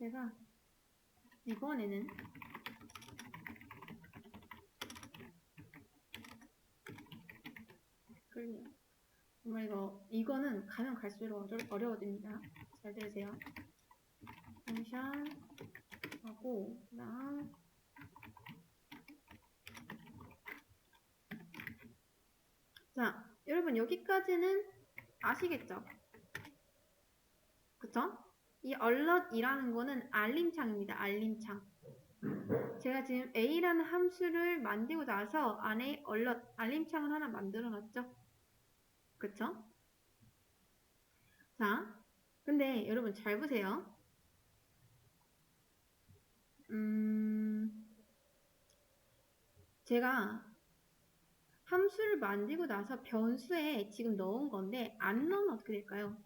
제가 이번에는 정말 이거는 가면 갈수록 어려워집니다. 잘 들으세요. 펑션 하고 그다음 자, 여러분 여기까지는 아시겠죠? 그쵸? 이 alert이라는 거는 알림창입니다. 알림창. 제가 지금 a라는 함수를 만들고 나서 안에 alert, 알림창을 하나 만들어 놨죠? 그쵸? 자, 근데 여러분 잘 보세요. 제가 함수를 만들고 나서 변수에 지금 넣은 건데 안 넣으면 어떻게 될까요?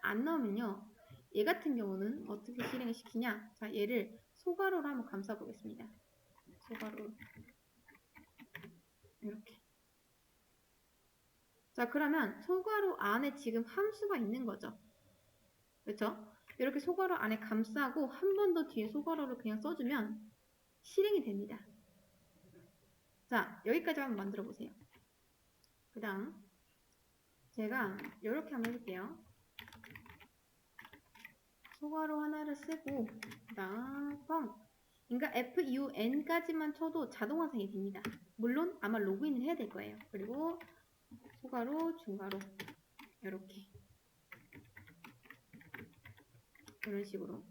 안 넣으면요. 얘 같은 경우는 어떻게 실행을 시키냐? 자, 얘를 소괄호로 한번 감싸 보겠습니다. 소괄호 이렇게. 자, 그러면 소괄호 안에 지금 함수가 있는 거죠. 그렇죠? 이렇게 소괄호 안에 감싸고 한 번 더 뒤에 소괄호를 그냥 써주면 실행이 됩니다. 자, 여기까지 한번 만들어 보세요. 그 다음 제가 이렇게 한번 해볼게요. 소괄호 하나를 쓰고 그 다음 펑 그러니까 FUN까지만 쳐도 자동 완성이 됩니다. 물론 아마 로그인을 해야 될 거예요. 그리고 소괄호, 중괄호 이렇게 이런 식으로.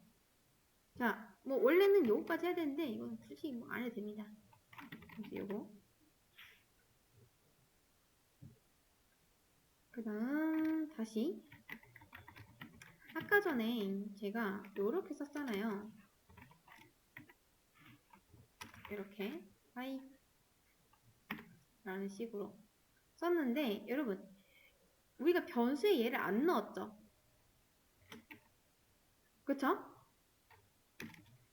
자, 뭐 원래는 요거까지 해야 되는데 이건 굳이 뭐 안 해도 됩니다. 그래서 요거. 그 다음 다시 아까 전에 제가 요렇게 썼잖아요. 이렇게 하이 라는 식으로 썼는데 여러분 우리가 변수에 얘를 안 넣었죠. 그쵸?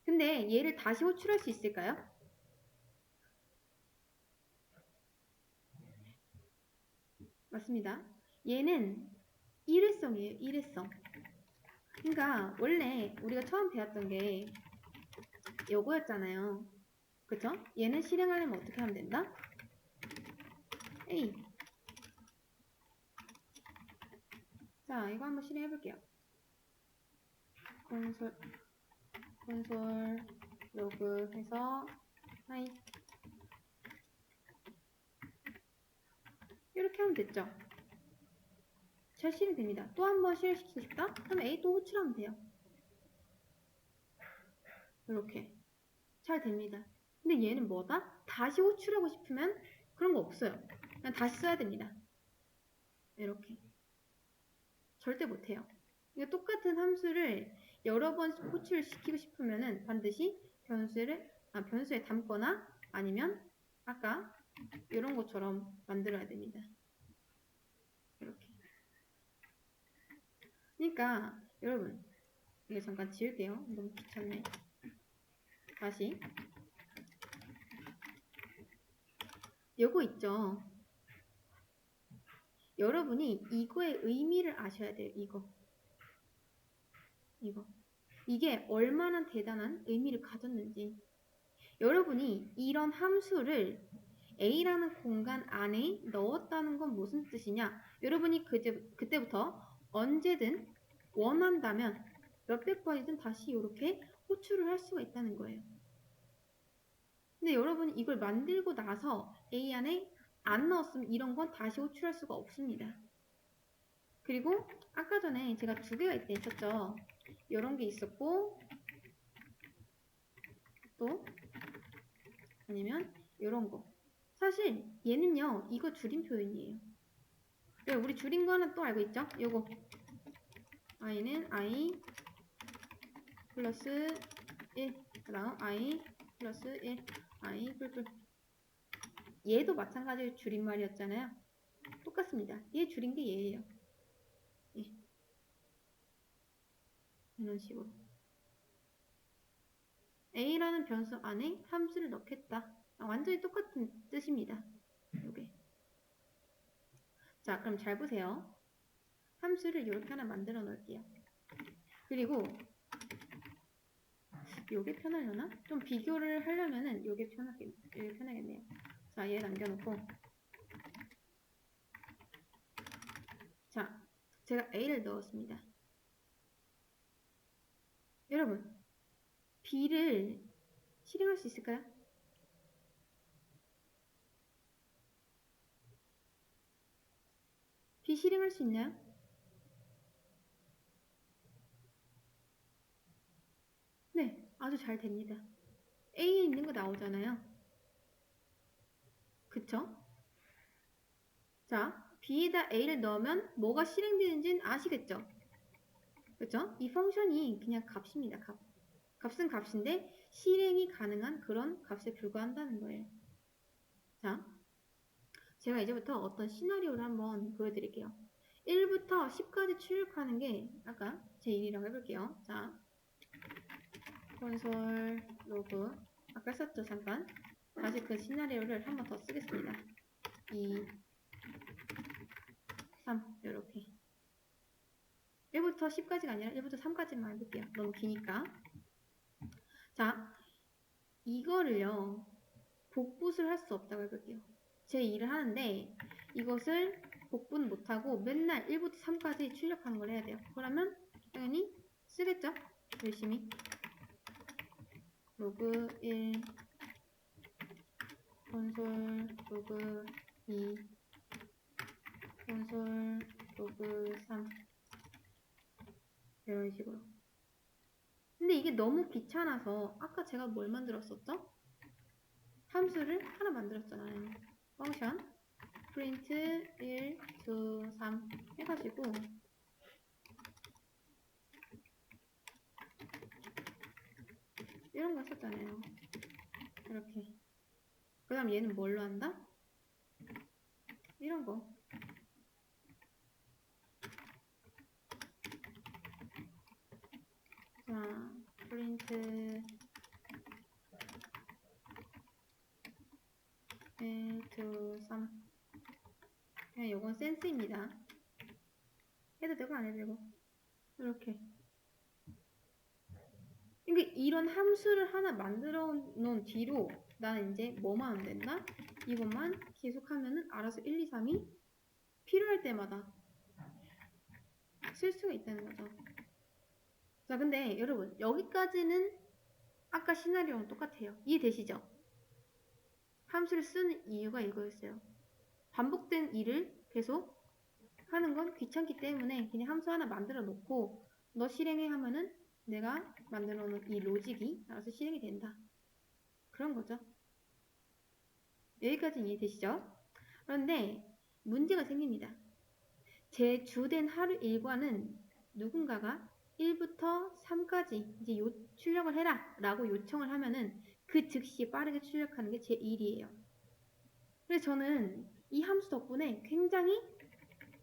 근데 얘를 다시 호출할 수 있을까요? 맞습니다. 얘는 일회성이에요. 일회성. 그러니까 원래 우리가 처음 배웠던 게 요거였잖아요. 그쵸? 얘는 실행하려면 어떻게 하면 된다? A. 자, 이거 한번 실행해 볼게요. 콘솔 로그 해서 하이 이렇게 하면 됐죠? 잘 실행됩니다. 또 한 번 실행시키고 싶다? 그럼 A 또 호출하면 돼요. 이렇게 잘 됩니다. 근데 얘는 뭐다? 다시 호출하고 싶으면 그런 거 없어요. 그냥 다시 써야 됩니다. 이렇게 절대 못해요. 이거 똑같은 함수를 여러 번 호출을 시키고 싶으면은 반드시 변수에 담거나 아니면 아까 이런 것처럼 만들어야 됩니다. 이렇게. 그러니까 여러분 이거 잠깐 지울게요. 너무 귀찮네. 다시 요거 있죠. 여러분이 이거의 의미를 아셔야 돼요. 이거. 이게 얼마나 대단한 의미를 가졌는지. 여러분이 이런 함수를 A라는 공간 안에 넣었다는 건 무슨 뜻이냐? 여러분이 그때부터 언제든 원한다면 몇백 번이든 다시 이렇게 호출을 할 수가 있다는 거예요. 근데 여러분이 이걸 만들고 나서 A 안에 안 넣었으면 이런 건 다시 호출할 수가 없습니다. 그리고 아까 전에 제가 두 개가 있었죠. 이런 게 있었고 또 아니면 이런 거. 사실 얘는요. 이거 줄임 표현이에요. 우리 줄인 거 하나 또 알고 있죠? 요거 i는 i 플러스 1 그 다음 i 플러스 1 i 뿔뿔 얘도 마찬가지로 줄임말이었잖아요. 똑같습니다. 얘 줄인 게 얘예요. 예. 이런 식으로 a라는 변수 안에 함수를 넣겠다. 완전히 똑같은 뜻입니다. 요게. 자, 그럼 잘 보세요. 함수를 이렇게 하나 만들어 놓을게요. 그리고 요게 편하려나? 좀 비교를 하려면은 요게 편하겠네요. 자, 얘 남겨놓고. 자, 제가 A를 넣었습니다. 여러분, B를 실행할 수 있을까요? B 실행할 수 있나요? 네, 아주 잘 됩니다. A에 있는 거 나오잖아요. 그쵸? 자, B에다 A를 넣으면 뭐가 실행되는지는 아시겠죠? 그쵸? 이 펑션이 그냥 값입니다. 값은 값인데 실행이 가능한 그런 값에 불과한다는 거예요. 자, 제가 이제부터 어떤 시나리오를 한번 보여드릴게요. 1부터 10까지 출력하는 게 아까 제 일이라고 해볼게요. 자, 콘솔 로그 아까 썼죠 잠깐. 다시 그 시나리오를 한 번 더 쓰겠습니다. 2, 3 이렇게 1부터 10까지가 아니라 1부터 3까지만 해볼게요. 너무 기니까. 자, 이거를요 복붙을 할 수 없다고 해볼게요. 제 일을 하는데 이것을 복붙 못하고 맨날 1부터 3까지 출력하는 걸 해야 돼요. 그러면 당연히 쓰겠죠? 열심히. 로그 1, 콘솔 로그 2, 콘솔 로그 3 이런 식으로. 근데 이게 너무 귀찮아서 아까 제가 뭘 만들었었죠? 함수를 하나 만들었잖아요. 펑션 print 1, 2, 3 해가지고 이런 거 했었잖아요. 이렇게. 그 다음 얘는 뭘로 한다? 이런 거. 자, print 1, 2, 3 그냥 요건 센스입니다. 해도 되고 안 해도 되고 이렇게. 그러니까 이런 함수를 하나 만들어 놓은 뒤로 나는 이제 뭐만 하면 된다? 이것만 계속하면은 알아서 1, 2, 3이 필요할 때마다 쓸 수가 있다는 거죠. 자, 근데 여러분 여기까지는 아까 시나리오랑 똑같아요. 이해되시죠? 함수를 쓰는 이유가 이거였어요. 반복된 일을 계속 하는 건 귀찮기 때문에 그냥 함수 하나 만들어 놓고 너 실행해 하면은 내가 만들어 놓은 이 로직이 알아서 실행이 된다. 그런 거죠. 여기까지는 이해되시죠? 그런데 문제가 생깁니다. 제 주된 하루 일과는 누군가가 1부터 3까지 이제 출력을 해라 라고 요청을 하면은 그 즉시 빠르게 출력하는 게 제 일이에요. 그래서 저는 이 함수 덕분에 굉장히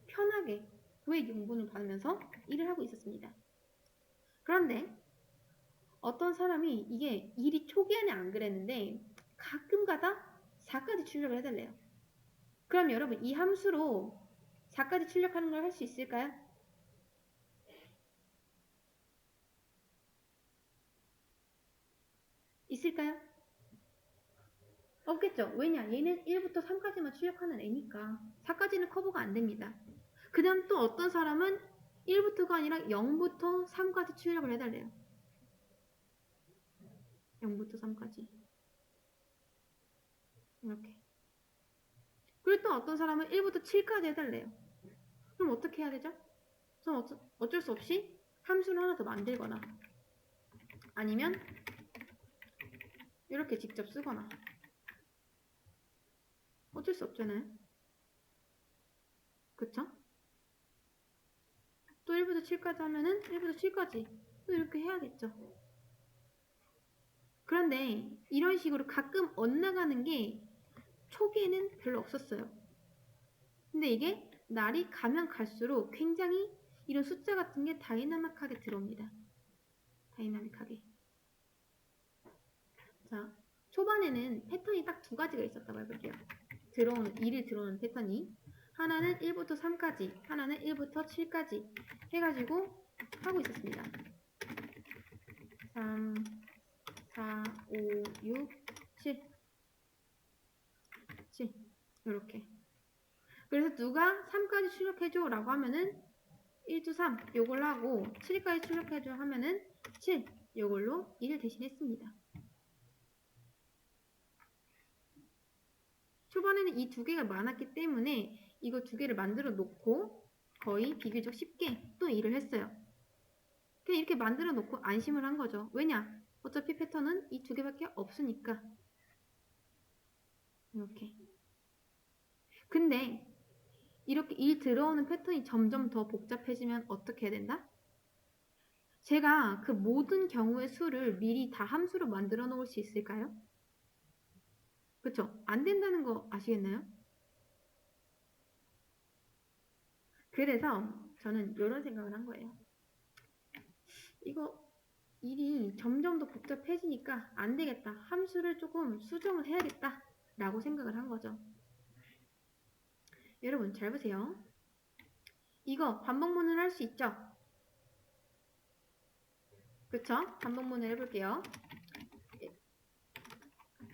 편하게 고액 용분을 받으면서 일을 하고 있었습니다. 그런데 어떤 사람이 이게 일이 초기에는 안 그랬는데 가끔가다 4까지 출력을 해달래요. 그럼 여러분 이 함수로 4까지 출력하는 걸 할 수 있을까요? 있을까요? 없겠죠. 왜냐? 얘는 1부터 3까지만 출력하는 애니까 4까지는 커버가 안 됩니다. 그 다음 또 어떤 사람은 1부터가 아니라 0부터 3까지 출력을 해달래요. 0부터 3까지 이렇게. 그리고 또 어떤 사람은 1부터 7까지 해달래요. 그럼 어떻게 해야 되죠? 그럼 어쩔 수 없이 함수를 하나 더 만들거나 아니면 이렇게 직접 쓰거나 어쩔 수 없잖아요. 그쵸? 또 1부터 7까지 하면은 1부터 7까지 또 이렇게 해야겠죠. 그런데 이런 식으로 가끔 엇나가는 게 초기에는 별로 없었어요. 근데 이게 날이 가면 갈수록 굉장히 이런 숫자 같은 게 다이나믹하게 들어옵니다. 다이나믹하게. 자, 초반에는 패턴이 딱 두 가지가 있었다고 해볼게요. 일이 들어오는 패턴이. 하나는 1부터 3까지, 하나는 1부터 7까지 해가지고 하고 있었습니다. 3, 4, 5, 6, 7 이렇게. 그래서 누가 3까지 출력해줘 라고 하면은 1, 2, 3 요걸로 하고 7까지 출력해줘 하면은 7 요걸로 1을 대신했습니다. 초반에는 이 두 개가 많았기 때문에 이거 두 개를 만들어 놓고 거의 비교적 쉽게 또 일을 했어요. 그냥 이렇게 만들어 놓고 안심을 한 거죠. 왜냐? 어차피 패턴은 이 두 개밖에 없으니까. 이렇게. 근데 이렇게 일 들어오는 패턴이 점점 더 복잡해지면 어떻게 해야 된다? 제가 그 모든 경우의 수를 미리 다 함수로 만들어 놓을 수 있을까요? 그쵸? 안 된다는 거 아시겠나요? 그래서 저는 이런 생각을 한 거예요. 이거 일이 점점 더 복잡해지니까 안 되겠다. 함수를 조금 수정을 해야겠다. 라고 생각을 한 거죠. 여러분 잘 보세요. 이거 반복문을 할 수 있죠? 그쵸? 반복문을 해볼게요.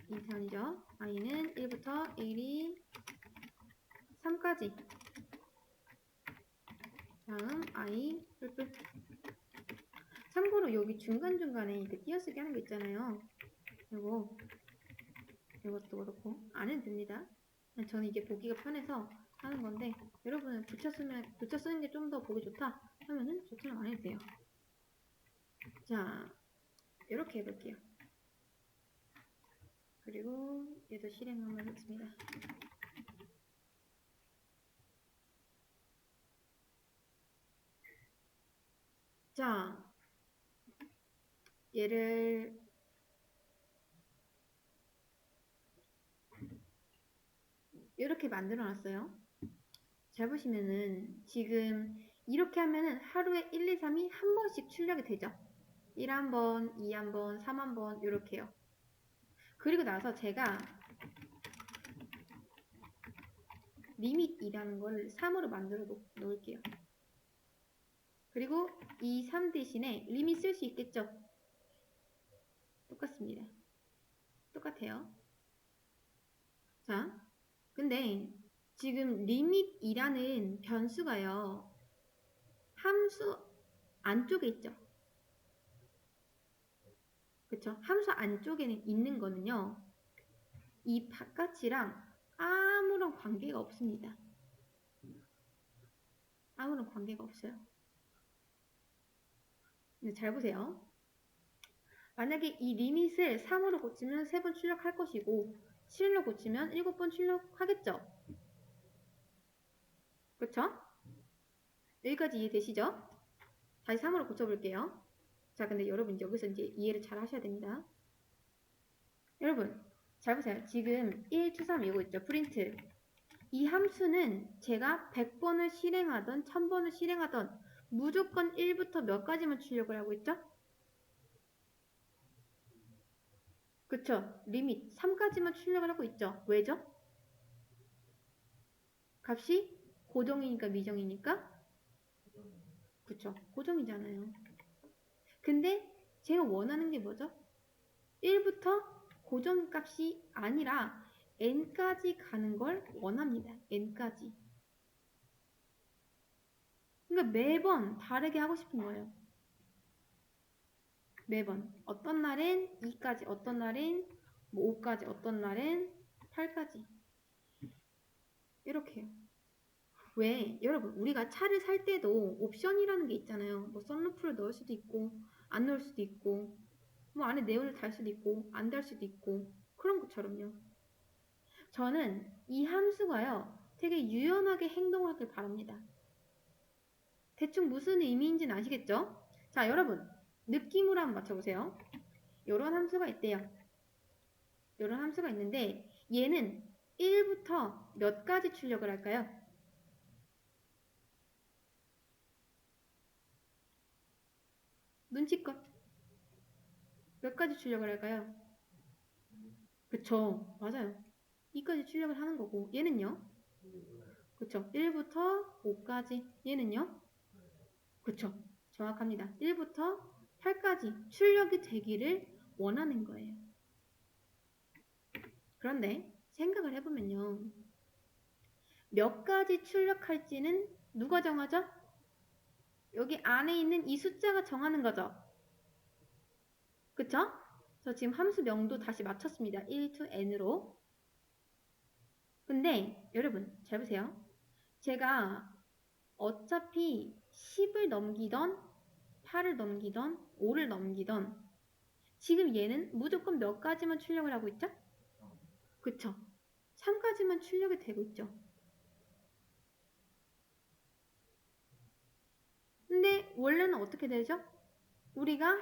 2편이죠. i는 1부터 1이 3까지. 다음 i 뿔뿔. 참고로 여기 중간중간에 그 띄어쓰기 하는 거 있잖아요. 이것도 그렇고 안 해도 됩니다. 저는 이게 보기가 편해서 하는 건데 여러분은 붙여 쓰는 게 좀 더 보기 좋다 하면은 저처럼 안 해도 돼요. 자, 이렇게 해볼게요. 그리고 얘도 실행 한번 해보겠습니다. 자, 얘를 이렇게 만들어 놨어요. 잘 보시면은 지금 이렇게 하면은 하루에 1, 2, 3이 한 번씩 출력이 되죠. 1 한 번, 2 한 번, 3 한 번 이렇게요. 그리고 나서 제가 리밋이라는 걸 3으로 만들어 놓을게요. 그리고 이 3 대신에 리밋 쓸 수 있겠죠? 똑같습니다. 똑같아요. 자, 근데 지금 리밋이라는 변수가요. 함수 안쪽에 있죠. 그쵸? 함수 안쪽에는 있는 거는요. 이 바깥이랑 아무런 관계가 없습니다. 아무런 관계가 없어요. 근데 잘 보세요. 만약에 이 리밋을 3으로 고치면 3번 출력할 것이고 7로 고치면 7번 출력하겠죠? 그쵸? 여기까지 이해되시죠? 다시 3으로 고쳐볼게요. 자, 근데 여러분 여기서 이제 이해를 잘 하셔야 됩니다. 여러분 잘 보세요. 지금 1, 2, 3 이거 있죠? 프린트. 이 함수는 제가 100번을 실행하던 1000번을 실행하던 무조건 1부터 몇 가지만 출력을 하고 있죠? 그쵸? 리밋 3까지만 출력을 하고 있죠? 왜죠? 값이 고정이니까 미정이니까? 그쵸? 고정이잖아요. 근데 제가 원하는 게 뭐죠? 1부터 고정값이 아니라 n까지 가는 걸 원합니다. n까지. 그러니까 매번 다르게 하고 싶은 거예요. 매번. 어떤 날엔 2까지, 어떤 날엔 뭐 5까지, 어떤 날엔 8까지. 이렇게요. 왜? 여러분, 우리가 차를 살 때도 옵션이라는 게 있잖아요. 뭐 썬루프를 넣을 수도 있고, 안 넣을 수도 있고, 뭐 안에 네온을 달 수도 있고, 안 달 수도 있고, 그런 것처럼요. 저는 이 함수가요, 되게 유연하게 행동하길 바랍니다. 대충 무슨 의미인지는 아시겠죠? 자, 여러분, 느낌으로 한번 맞춰보세요. 요런 함수가 있대요. 요런 함수가 있는데, 얘는 1부터 몇 가지 출력을 할까요? 눈치껏. 몇 가지 출력을 할까요? 그쵸, 맞아요. 2까지 출력을 하는 거고, 얘는요? 그쵸? 1부터 5까지. 얘는요? 그쵸? 정확합니다. 1부터 8까지 출력이 되기를 원하는 거예요. 그런데 생각을 해보면요. 몇 가지 출력할지는 누가 정하죠? 여기 안에 있는 이 숫자가 정하는 거죠. 그쵸? 저 지금 함수 명도 다시 맞췄습니다. 1 to n으로. 근데 여러분 잘 보세요. 제가 어차피 10을 넘기던 8을 넘기던 5를 넘기던 지금 얘는 무조건 몇 가지만 출력을 하고 있죠? 그쵸? 3가지만 출력이 되고 있죠. 근데 원래는 어떻게 되죠? 우리가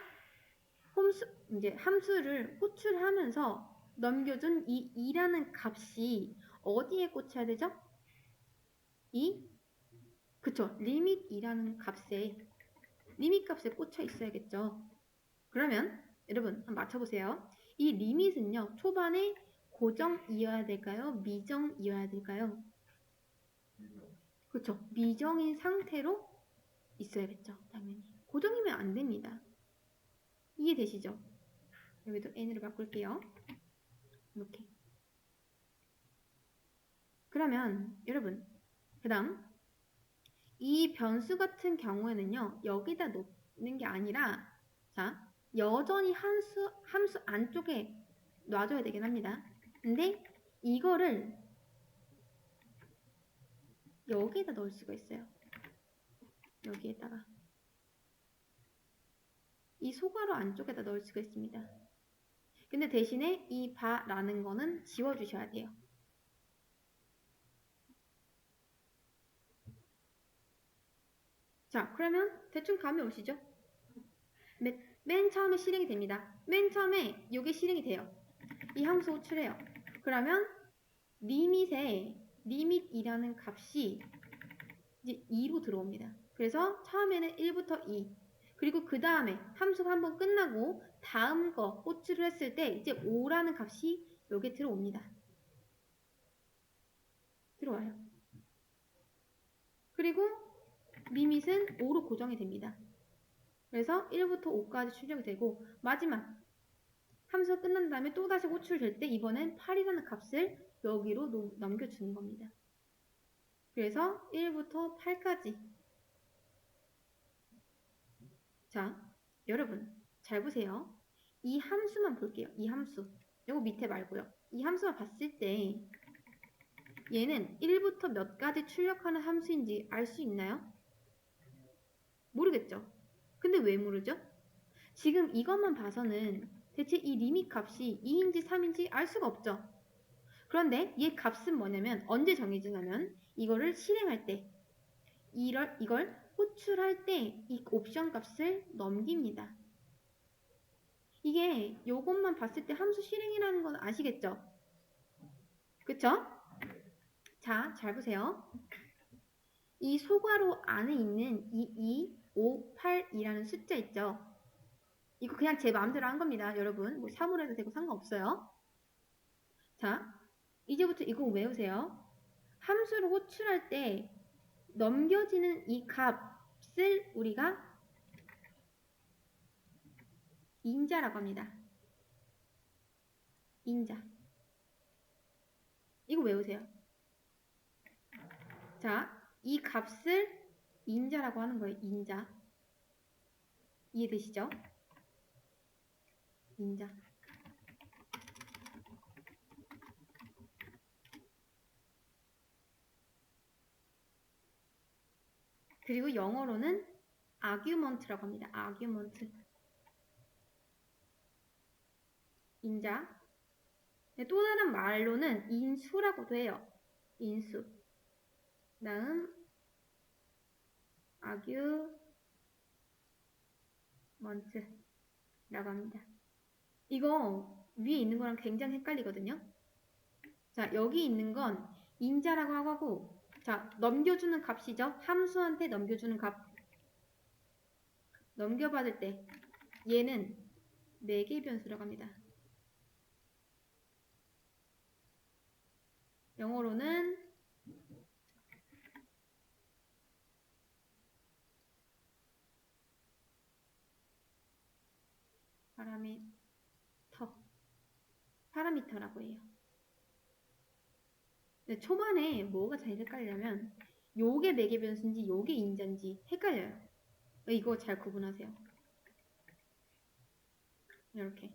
이제 함수를 호출하면서 넘겨준 이 2라는 값이 어디에 꽂혀야 되죠? 그쵸? 리밋이라는 값에 리밋 값에 꽂혀 있어야겠죠. 그러면 여러분 한번 맞춰보세요. 이 리밋은요. 초반에 고정이어야 될까요? 미정이어야 될까요? 그쵸? 미정인 상태로 있어야겠죠. 당연히. 고정이면 안 됩니다. 이해되시죠? 여기도 n으로 바꿀게요. 이렇게. 그러면 여러분 그 다음 이 변수 같은 경우에는요. 여기다 놓는 게 아니라 자 여전히 함수 안쪽에 놔줘야 되긴 합니다. 근데 이거를 여기에다 넣을 수가 있어요. 여기에다가 이 소괄호 안쪽에다 넣을 수가 있습니다. 근데 대신에 이 바라는 거는 지워주셔야 돼요. 자, 그러면 대충 감이 오시죠? 맨 처음에 실행이 됩니다. 맨 처음에 이게 실행이 돼요. 이 함수 호출해요. 그러면 리밋이라는 값이 이제 2로 들어옵니다. 그래서 처음에는 1부터 2 그리고 그 다음에 함수가 한번 끝나고 다음 거 호출을 했을 때 이제 5라는 값이 여기에 들어옵니다. 들어와요. 그리고 리밋은 5로 고정이 됩니다. 그래서 1부터 5까지 출력이 되고 마지막 함수가 끝난 다음에 또다시 호출될 때 이번엔 8이라는 값을 여기로 넘겨주는 겁니다. 그래서 1부터 8까지 자, 여러분 잘 보세요. 이 함수만 볼게요. 이 함수. 이거 밑에 말고요. 이 함수만 봤을 때 얘는 1부터 몇 가지 출력하는 함수인지 알 수 있나요? 모르겠죠? 근데 왜 모르죠? 지금 이것만 봐서는 대체 이 리밋 값이 2인지 3인지 알 수가 없죠. 그런데 얘 값은 뭐냐면 언제 정해지냐면 이거를 실행할 때 이걸 호출할 때 이 옵션 값을 넘깁니다. 이게 요것만 봤을 때 함수 실행이라는 건 아시겠죠? 그쵸? 자, 잘 보세요. 이 소괄호 안에 있는 이 2, 5, 8이라는 숫자 있죠? 이거 그냥 제 마음대로 한 겁니다. 여러분, 뭐 3으로 해도 되고 상관없어요. 자, 이제부터 이거 외우세요. 함수를 호출할 때 넘겨지는 이 값을 우리가 인자라고 합니다. 인자. 이거 외우세요. 자, 이 값을 인자라고 하는 거예요. 인자. 이해되시죠? 인자. 그리고 영어로는 argument라고 합니다. argument. 인자. 또 다른 말로는 인수라고도 해요. 인수. 다음 argument라고 합니다. 이거 위에 있는 거랑 굉장히 헷갈리거든요. 자, 여기 있는 건 인자라고 하고 자, 넘겨주는 값이죠. 함수한테 넘겨주는 값. 넘겨받을 때 얘는 4개의 변수라고 합니다. 영어로는 파라미터라고 해요. 근데 초반에 뭐가 잘 헷갈리냐면 요게 매개 변수인지 요게 인자인지 헷갈려요. 이거 잘 구분하세요. 이렇게.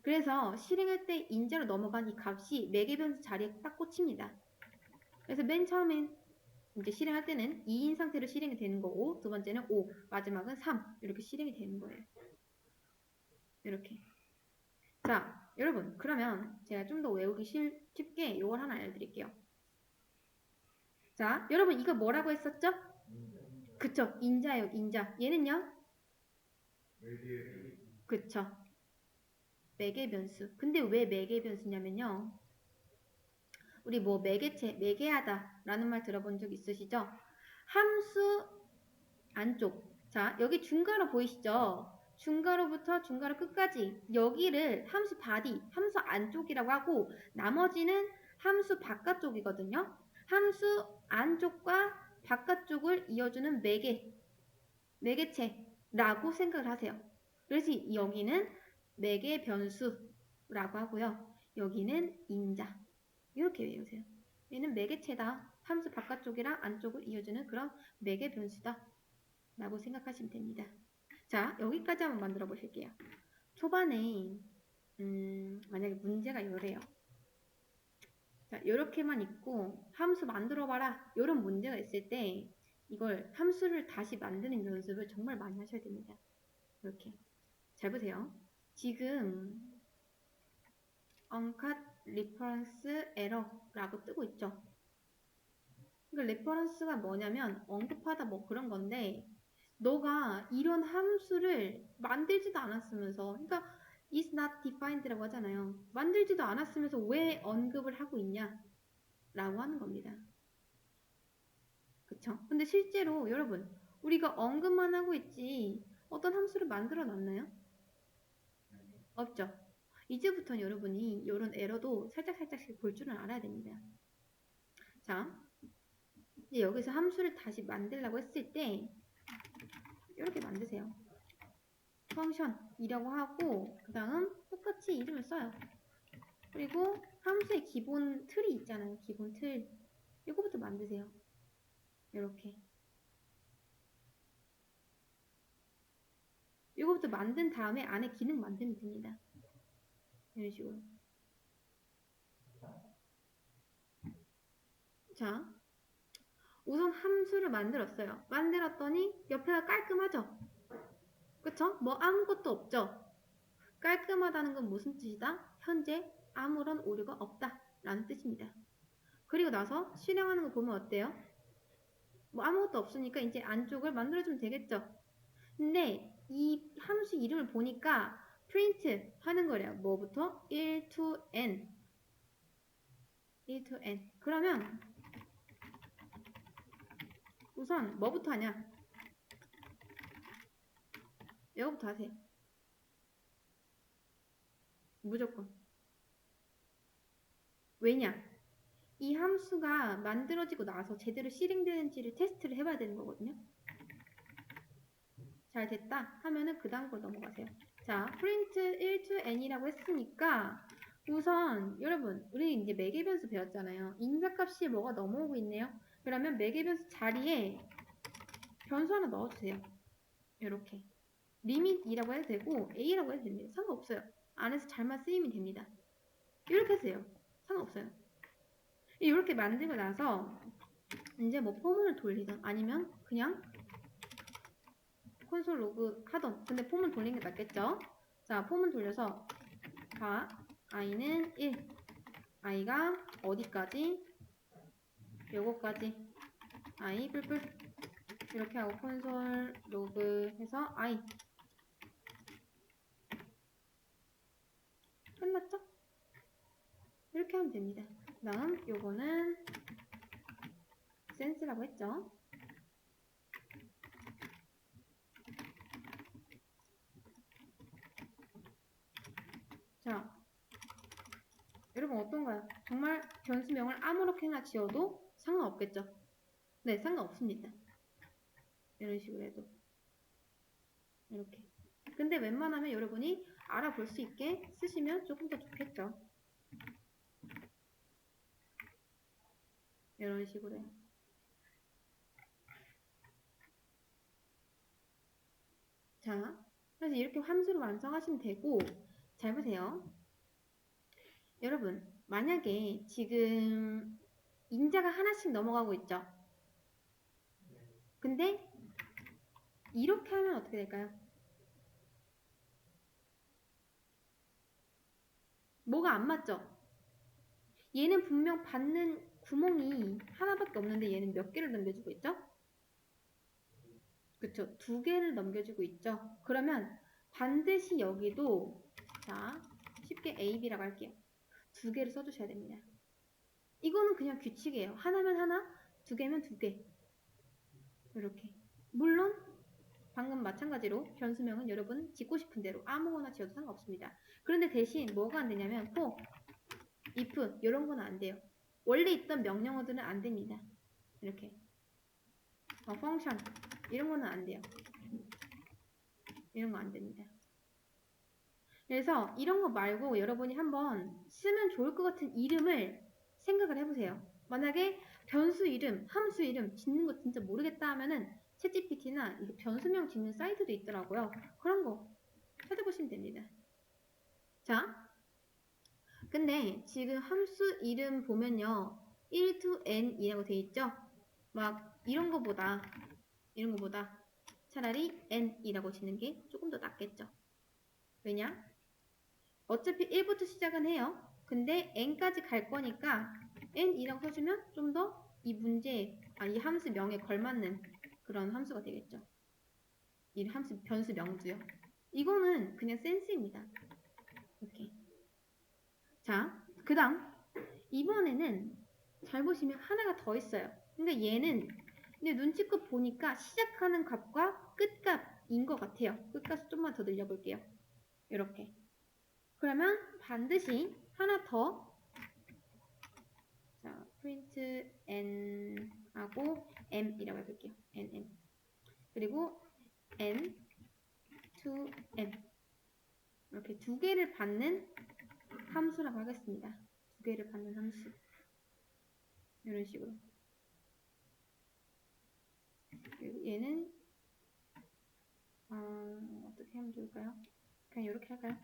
그래서 실행할 때 인자로 넘어간 이 값이 매개 변수 자리에 딱 꽂힙니다. 그래서 맨 처음엔 이제 실행할 때는 2인 상태로 실행이 되는 거고 두 번째는 5, 마지막은 3 이렇게 실행이 되는 거예요. 이렇게. 자, 여러분 그러면 제가 좀 더 외우기 쉽게 이걸 하나 알려드릴게요. 자, 여러분 이거 뭐라고 했었죠? 그쵸, 인자예요, 인자. 얘는요? 그쵸, 매개 변수. 근데 왜 매개 변수냐면요. 우리 뭐 매개체, 매개하다 라는 말 들어본 적 있으시죠? 함수 안쪽. 자, 여기 중괄호 보이시죠? 중괄호부터 중괄호 끝까지 여기를 함수 바디, 함수 안쪽이라고 하고 나머지는 함수 바깥쪽이거든요. 함수 안쪽과 바깥쪽을 이어주는 매개체라고 생각을 하세요. 그래서 여기는 매개 변수라고 하고요. 여기는 인자. 이렇게 외우세요. 얘는 매개체다. 함수 바깥쪽이랑 안쪽을 이어주는 그런 매개 변수다. 라고 생각하시면 됩니다. 자, 여기까지 한번 만들어 보실게요. 초반에 만약에 문제가 이래요. 자, 이렇게만 있고 함수 만들어봐라. 이런 문제가 있을 때 이걸 함수를 다시 만드는 연습을 정말 많이 하셔야 됩니다. 이렇게. 잘 보세요. 지금 uncut reference error라고 뜨고 있죠. 그러니까 reference가 뭐냐면 언급하다 뭐 그런 건데 너가 이런 함수를 만들지도 않았으면서 그러니까 is not defined라고 하잖아요. 만들지도 않았으면서 왜 언급을 하고 있냐 라고 하는 겁니다. 그쵸? 근데 실제로 여러분 우리가 언급만 하고 있지 어떤 함수를 만들어 놨나요? 없죠. 이제부터 여러분이 이런 에러도 살짝씩 볼 줄은 알아야 됩니다. 자, 이제 여기서 함수를 다시 만들려고 했을 때 이렇게 만드세요. 펑션이라고 하고 그 다음 똑같이 이름을 써요. 그리고 함수의 기본 틀이 있잖아요. 기본 틀. 이거부터 만드세요. 이렇게. 이거부터 만든 다음에 안에 기능 만들면 됩니다. 이런 식으로. 자, 우선 함수를 만들었어요. 만들었더니 옆에가 깔끔하죠? 그쵸? 뭐 아무것도 없죠? 깔끔하다는 건 무슨 뜻이다? 현재 아무런 오류가 없다 라는 뜻입니다. 그리고 나서 실행하는 거 보면 어때요? 뭐 아무것도 없으니까 이제 안쪽을 만들어주면 되겠죠? 근데 이 함수 이름을 보니까 print 하는 거래요. 뭐부터? 1 to n 1 to n 그러면 우선 뭐부터 하냐? 이거부터 하세요. 무조건. 왜냐? 이 함수가 만들어지고 나서 제대로 실행되는지를 테스트를 해봐야 되는 거거든요. 잘 됐다 하면은 그 다음 걸 넘어가세요. 자, print 1 to n이라고 했으니까 우선 여러분 우리 이제 매개 변수 배웠잖아요. 인자값이 뭐가 넘어오고 있네요. 그러면 매개 변수 자리에 변수 하나 넣어주세요. 이렇게 리밋이라고 해도 되고 a라고 해도 됩니다. 상관없어요. 안에서 잘만 쓰이면 됩니다. 이렇게 하세요. 상관없어요. 이렇게 만들고 나서 이제 뭐 폼을 돌리든 아니면 그냥 콘솔 로그 하던 근데 폼은 돌리는 게 낫겠죠? 자, 폼은 돌려서 가 i는 1 i가 어디까지? 요거까지 i 뿔뿔 이렇게 하고 콘솔 로그 해서 i 끝났죠? 이렇게 하면 됩니다. 그 다음 요거는 센스라고 했죠? 자, 여러분 어떤가요? 정말 변수명을 아무렇게나 지어도 상관없겠죠? 네, 상관없습니다. 이런 식으로 해도 이렇게 근데 웬만하면 여러분이 알아볼 수 있게 쓰시면 조금 더 좋겠죠. 이런 식으로요. 자, 그래서 이렇게 함수를 완성하시면 되고, 잘 보세요. 여러분, 만약에 지금 인자가 하나씩 넘어가고 있죠? 근데 이렇게 하면 어떻게 될까요? 뭐가 안 맞죠? 얘는 분명 받는 구멍이 하나밖에 없는데 얘는 몇 개를 넘겨주고 있죠? 그쵸? 2개를 넘겨주고 있죠? 그러면 반드시 여기도 자 쉽게 A, B라고 할게요. 2개를 써주셔야 됩니다. 이거는 그냥 규칙이에요. 하나면 하나, 2개면 2개. 이렇게. 물론 방금 마찬가지로 변수명은 여러분 짓고 싶은 대로 아무거나 지어도 상관없습니다. 그런데 대신 뭐가 안 되냐면 for, if 이런 건 안 돼요. 원래 있던 명령어들은 안 됩니다. 이렇게 function 이런 거는 안 돼요. 이런 거 안 됩니다. 그래서 이런 거 말고 여러분이 한번 쓰면 좋을 것 같은 이름을 생각을 해보세요. 만약에 변수 이름, 함수 이름 짓는 거 진짜 모르겠다 하면은 챗GPT나 변수명 짓는 사이트도 있더라고요. 그런 거 찾아보시면 됩니다. 자, 근데 지금 함수 이름 보면요. 1 to n이라고 돼 있죠? 막 이런 거보다 차라리 n이라고 짓는 게 조금 더 낫겠죠. 왜냐? 어차피 1부터 시작은 해요. 근데 n까지 갈 거니까 n이라고 써주면 좀 더 이 문제, 이 함수 명에 걸맞는 그런 함수가 되겠죠. 이 함수 변수 명도요. 이거는 그냥 센스입니다. 이렇게. 자, 그 다음 이번에는 잘 보시면 하나가 더 있어요. 그러니까 얘는 근데 눈치껏 보니까 시작하는 값과 끝값인 것 같아요. 끝값을 좀만 더 늘려볼게요. 이렇게. 그러면 반드시 하나 더 자, print n 하고 m이라고 해볼게요. nm 그리고 n to m 이렇게 2개를 받는 함수라고 하겠습니다. 2개를 받는 함수 이런 식으로 그리고 얘는 어떻게 하면 좋을까요? 그냥 이렇게 할까요?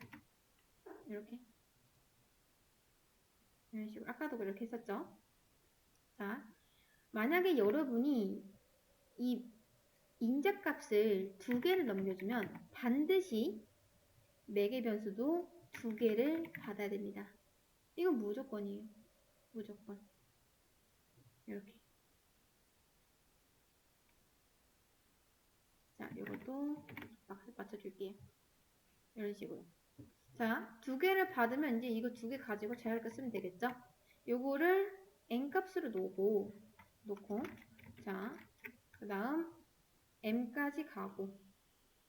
이렇게 이런 식으로 아까도 그렇게 했었죠. 자, 만약에 여러분이 이 인자값을 2개를 넘겨주면 반드시 매개 변수도 2개를 받아야 됩니다. 이건 무조건이에요. 무조건. 이렇게. 자, 이것도 맞춰줄게요. 이런 식으로. 자, 2개를 받으면 이제 이거 2개 가지고 자유롭게 쓰면 되겠죠? 요거를 n값으로 놓고, 자, 그 다음 m까지 가고,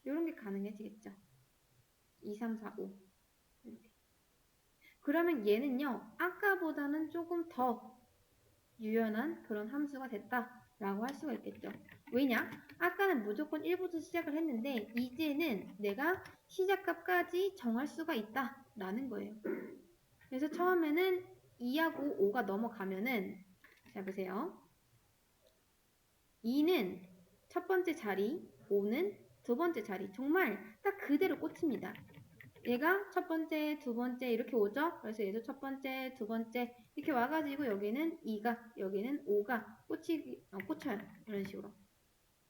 요런 게 가능해지겠죠? 2, 3, 4, 5. 이렇게. 그러면 얘는요, 아까보다는 조금 더 유연한 그런 함수가 됐다라고 할 수가 있겠죠. 왜냐? 아까는 무조건 1부터 시작을 했는데 이제는 내가 시작값까지 정할 수가 있다라는 거예요. 그래서 처음에는 2하고 5가 넘어가면은 잘 보세요. 2는 첫 번째 자리, 5는 두 번째 자리. 정말 딱 그대로 꽂힙니다. 얘가 첫 번째, 두 번째 이렇게 오죠? 그래서 얘도 첫 번째, 두 번째 이렇게 와가지고 여기는 2가, 여기는 5가 꽂혀요. 이런 식으로.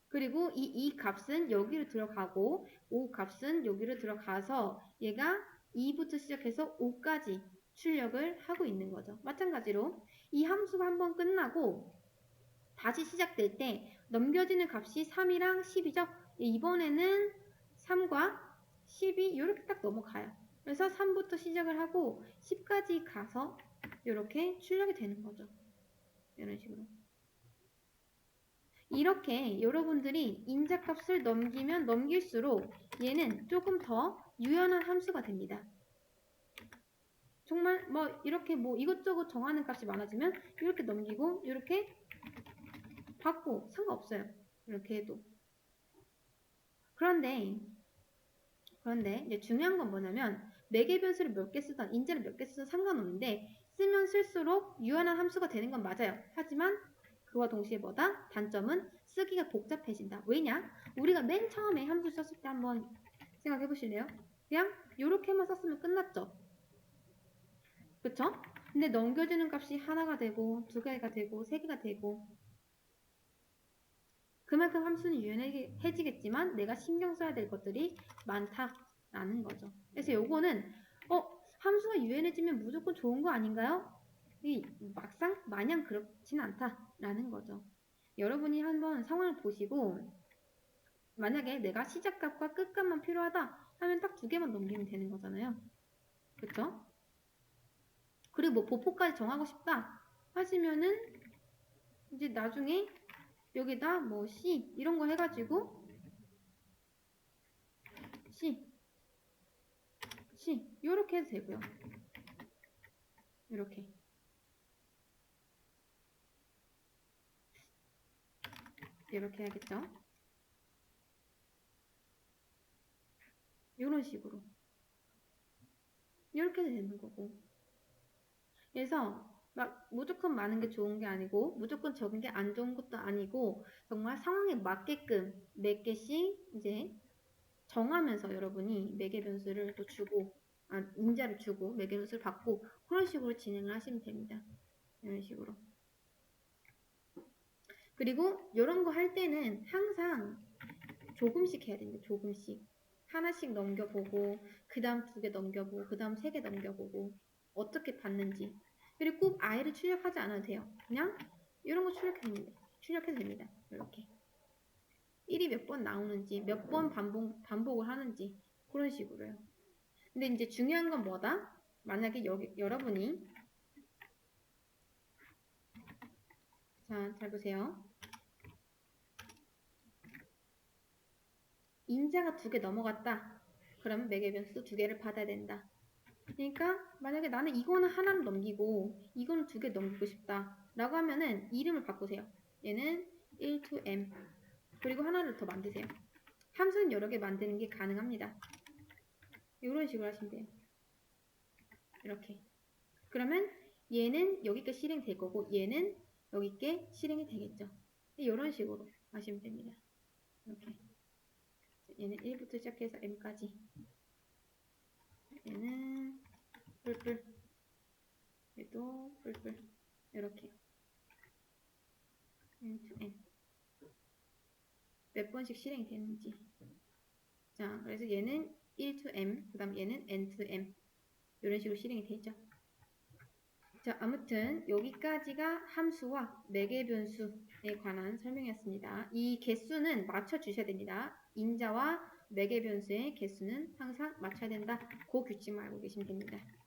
그리고 이 값은 여기로 들어가고 5 값은 여기로 들어가서 얘가 2부터 시작해서 5까지 출력을 하고 있는 거죠. 마찬가지로 이 함수가 한번 끝나고 다시 시작될 때 넘겨지는 값이 3이랑 10이죠. 이번에는 3과 10이 이렇게 딱 넘어가요. 그래서 3부터 시작을 하고 10까지 가서 이렇게 출력이 되는 거죠. 이런 식으로. 이렇게 여러분들이 인자값을 넘기면 넘길수록 얘는 조금 더 유연한 함수가 됩니다. 정말 뭐 이렇게 뭐 이것저것 정하는 값이 많아지면 이렇게 넘기고 이렇게 받고 상관없어요. 이렇게 해도. 그런데 그런데 이제 중요한 건 뭐냐면 매개 변수를 몇 개 쓰던 인자를 몇 개 쓰던 상관없는데 쓰면 쓸수록 유한한 함수가 되는 건 맞아요. 하지만 그와 동시에 뭐다? 단점은 쓰기가 복잡해진다. 왜냐? 우리가 맨 처음에 함수 썼을 때 한번 생각해 보실래요? 그냥 이렇게만 썼으면 끝났죠. 그쵸? 근데 넘겨주는 값이 하나가 되고 두 개가 되고 세 개가 되고 그만큼 함수는 유연해지겠지만 내가 신경 써야 될 것들이 많다라는 거죠. 그래서 요거는 함수가 유연해지면 무조건 좋은 거 아닌가요? 막상 마냥 그렇진 않다라는 거죠. 여러분이 한번 상황을 보시고 만약에 내가 시작값과 끝값만 필요하다 하면 딱 두 개만 넘기면 되는 거잖아요. 그쵸? 그리고 뭐 보포까지 정하고 싶다 하시면은 이제 나중에 여기다 뭐 C 이런 거 해가지고 C 이렇게 해도 되고요. 이렇게 해야겠죠. 이런 식으로 이렇게 되는 거고. 그래서 막 무조건 많은 게 좋은 게 아니고 무조건 적은 게 안 좋은 것도 아니고 정말 상황에 맞게끔 몇 개씩 이제 정하면서 여러분이 매개 변수를 또 주고 인자를 주고 매개 변수를 받고 그런 식으로 진행을 하시면 됩니다. 이런 식으로. 그리고 이런 거 할 때는 항상 조금씩 해야 됩니다. 조금씩. 하나씩 넘겨보고 그 다음 두 개 넘겨보고 그 다음 세 개 넘겨보고 어떻게 받는지 그리고 꼭 i를 출력하지 않아도 돼요. 그냥 이런 거 출력해도 됩니다. 이렇게 1이 몇 번 나오는지 몇 번 반복을 하는지 그런 식으로요. 근데 이제 중요한 건 뭐다? 만약에 여러분이 자, 잘 보세요. 인자가 두 개 넘어갔다. 그러면 매개 변수 두 개를 받아야 된다. 그러니까 만약에 나는 이거는 하나를 넘기고 이거는 두 개 넘기고 싶다 라고 하면은 이름을 바꾸세요. 얘는 1 to m 그리고 하나를 더 만드세요. 함수는 여러 개 만드는 게 가능합니다. 이런 식으로 하시면 돼요. 이렇게. 그러면 얘는 여기께 실행될 거고 얘는 여기께 실행이 되겠죠. 이런 식으로 하시면 됩니다. 이렇게. 얘는 1부터 시작해서 m까지. 얘는 뿔뿔. 얘도 뿔뿔. 이렇게. n to n. 몇 번씩 실행이 되는지. 자, 그래서 얘는 1 to m, 그 다음 얘는 n to m. 이런 식으로 실행이 되죠. 자, 아무튼 여기까지가 함수와 매개 변수에 관한 설명이었습니다. 이 개수는 맞춰주셔야 됩니다. 인자와 매개 변수의 개수는 항상 맞춰야 된다. 그 규칙만 알고 계시면 됩니다.